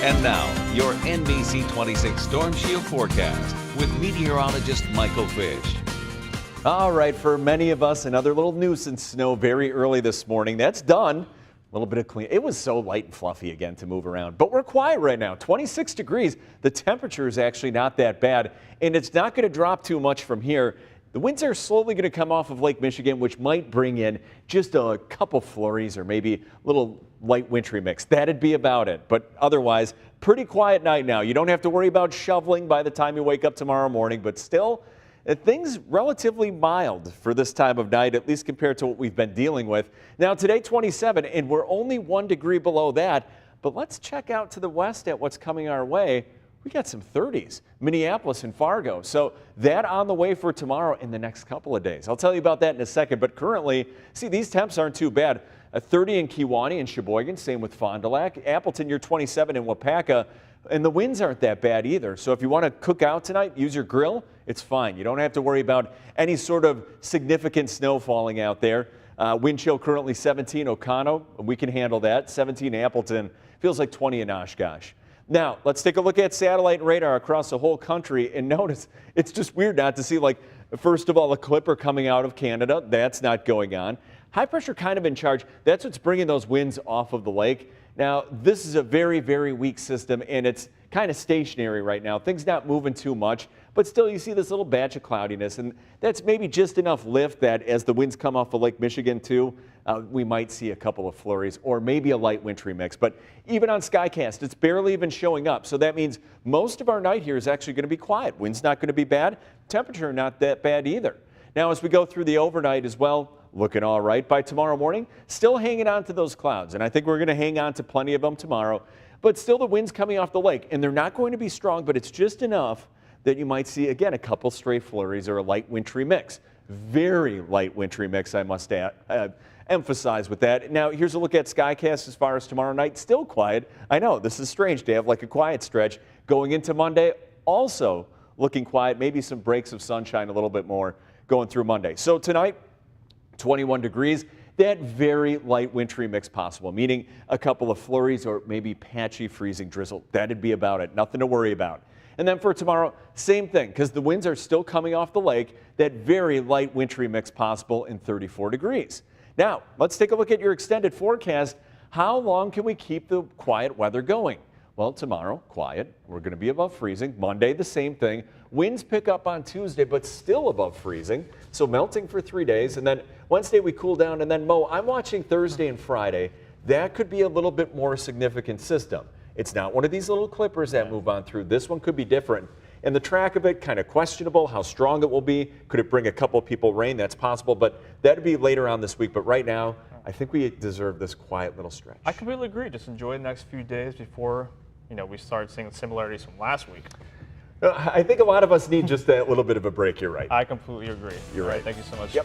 And now, your NBC26 Storm Shield forecast with meteorologist Michael Fish. All right, for many of us, another little nuisance snow very early this morning. That's done. A little bit of clean. It was so light and fluffy again to move around, but we're quiet right now. 26 degrees. The temperature is actually not that bad, and it's not going to drop too much from here. The winds are slowly going to come off of Lake Michigan, which might bring in just a couple flurries or maybe a little light wintry mix. That'd be about it. But otherwise, pretty quiet night now. You don't have to worry about shoveling by the time you wake up tomorrow morning, but still, things relatively mild for this time of night, at least compared to what we've been dealing with. Now today, 27, and we're only 1 degree below that. But let's check out to the west at what's coming our way. We got some 30s, Minneapolis and Fargo. So that on the way for tomorrow in the next couple of days. I'll tell you about that in a second. But currently, see, these temps aren't too bad. A 30 in Kewaunee and Sheboygan, same with Fond du Lac. Appleton, you're 27 in Wapaka. And the winds aren't that bad either. So if you want to cook out tonight, use your grill, it's fine. You don't have to worry about any sort of significant snow falling out there. Wind chill currently 17 Oconto. We can handle that. 17 Appleton. Feels like 20 in Oshkosh. Now, let's take a look at satellite and radar across the whole country and notice it's just weird not to see, like, first of all, a clipper coming out of Canada. That's not going on. High pressure kind of in charge. That's what's bringing those winds off of the lake. Now, this is a very, very weak system, and it's kind of stationary right now. Things not moving too much, but still you see this little batch of cloudiness, and that's maybe just enough lift that as the winds come off of Lake Michigan too, we might see a couple of flurries or maybe a light wintry mix. But even on Skycast, it's barely even showing up. So that means most of our night here is actually going to be quiet. Wind's not going to be bad. Temperature not that bad either. Now, as we go through the overnight as well, looking all right by tomorrow morning, still hanging on to those clouds. And I think we're going to hang on to plenty of them tomorrow. But still the winds coming off the lake, and they're not going to be strong, but it's just enough that you might see, again, a couple stray flurries or a light wintry mix. Very light wintry mix, I must emphasize with that. Now, here's a look at Skycast as far as tomorrow night. Still quiet. I know, this is strange to have like a quiet stretch. Going into Monday, also looking quiet. Maybe some breaks of sunshine a little bit more going through Monday. So tonight, 21 degrees. That very light wintry mix possible, meaning a couple of flurries or maybe patchy freezing drizzle. That'd be about it. Nothing to worry about. And then for tomorrow, same thing, because the winds are still coming off the lake. That very light wintry mix possible in 34 degrees. Now, let's take a look at your extended forecast. How long can we keep the quiet weather going? Well, tomorrow, quiet. We're going to be above freezing. Monday, the same thing. Winds pick up on Tuesday, but still above freezing. So melting for 3 days. And then Wednesday, we cool down. And then, Mo, I'm watching Thursday and Friday. That could be a little bit more significant system. It's not one of these little clippers that move on through. This one could be different. And the track of it, kind of questionable how strong it will be. Could it bring a couple of people rain? That's possible, but that'd be later on this week. But right now, I think we deserve this quiet little stretch. I completely agree. Just enjoy the next few days before, we start seeing similarities from last week. I think a lot of us need just that little bit of a break. You're right. I completely agree. You're right. Thank you so much. Yep.